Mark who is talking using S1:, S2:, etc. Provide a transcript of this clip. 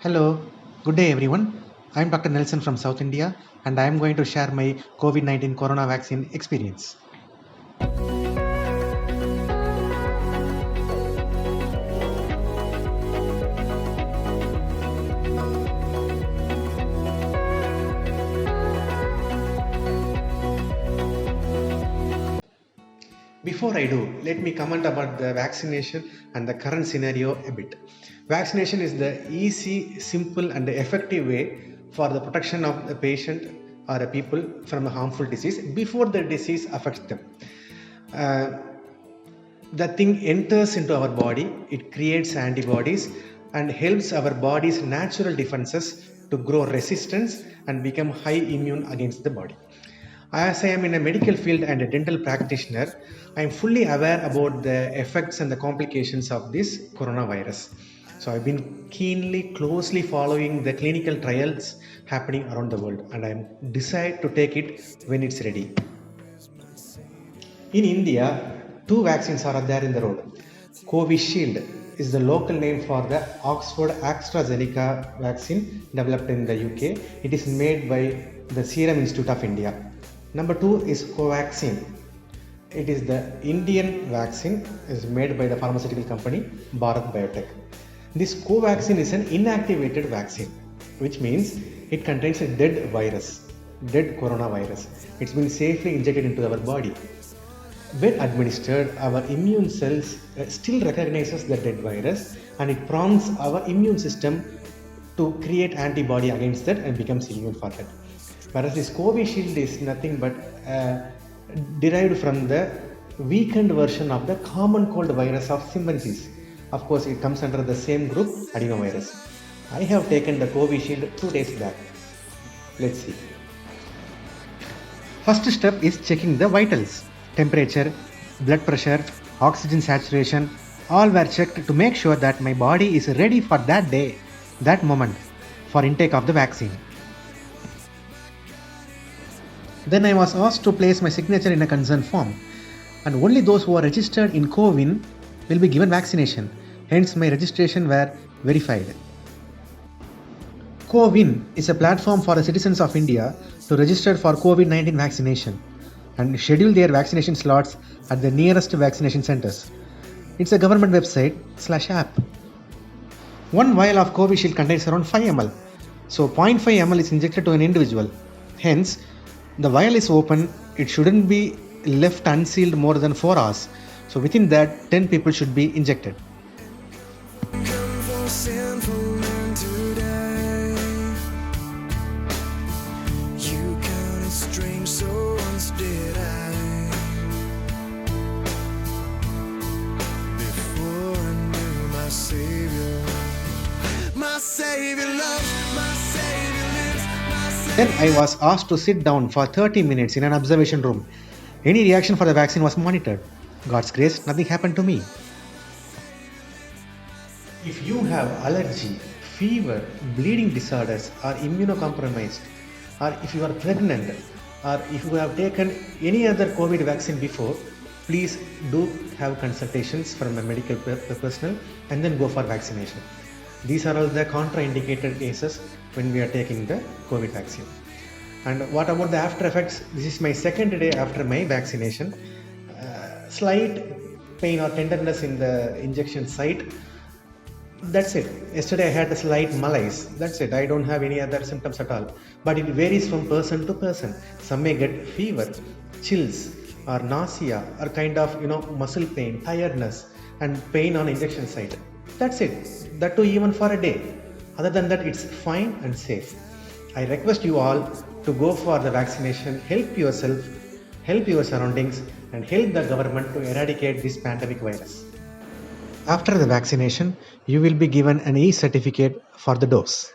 S1: Hello, good day everyone. I'm Dr. Nelson from South India and I am going to share my COVID 19 corona vaccine experience. Before I do, let me comment about the vaccination and the current scenario a bit. Vaccination is the easy, simple, and effective way for the protection of the patient or a people from a harmful disease before the disease affects them. Uh, the thing enters into our body, it creates antibodies and helps our body's natural defenses to grow resistance and become high immune against the body. As I am in a medical field and a dental practitioner, I am fully aware about the effects and the complications of this coronavirus. So I've been closely following the clinical trials happening around the world and I'm decided to take it when it's ready. In India, two vaccines are there in the road. Covishield is the local name for the Oxford AstraZeneca vaccine developed in the UK. It is made by the Serum Institute of India. Number two is Covaxin. It is the Indian vaccine is made by the pharmaceutical company Bharat Biotech. This Covaxin is an inactivated vaccine, which means it contains a dead virus, dead coronavirus. It's been safely injected into our body. When administered, our immune cells still recognizes the dead virus and it prompts our immune system to create antibody against that and becomes immune for that. Whereas this Covishield is nothing but derived from the weakened version of the common cold virus of chimpanzees. Of course, it comes under the same group, adenovirus. I have taken the Covishield 2 days back. Let's see. First step is checking the vitals. Temperature, blood pressure, oxygen saturation, all were checked to make sure that my body is ready for that day, that moment, for intake of the vaccine. Then I was asked to place my signature in a consent form, and only those who are registered in CoWIN will be given vaccination. Hence, my registration were verified. CoWIN is a platform for the citizens of India to register for COVID-19 vaccination and schedule their vaccination slots at the nearest vaccination centers. It's a government website/app. One vial of Covishield contains around 5 ml. So 0.5 ml is injected to an individual. Hence, the vial is open, it shouldn't be left unsealed more than 4 hours. So within that, 10 people should be injected. Then I was asked to sit down for 30 minutes in an observation room. Any reaction for the vaccine was monitored. God's grace, nothing happened to me. If you have allergy, fever, bleeding disorders, or immunocompromised, or if you are pregnant, or if you have taken any other COVID vaccine before, please do have consultations from a medical personnel and then go for vaccination. These are all the contraindicated cases when we are taking the COVID vaccine. And what about the after effects? This is my second day after my vaccination. Slight pain or tenderness in the injection site. That's it. Yesterday I had a slight malaise. That's it. I don't have any other symptoms at all. But it varies from person to person. Some may get fever, chills, or nausea, or kind of muscle pain, tiredness, and pain on injection site. That's it. That too even for a day. Other than that, it's fine and safe. I request you all to go for the vaccination, help yourself, help your surroundings, and help the government to eradicate this pandemic virus. After the vaccination, you will be given an e-certificate for the dose.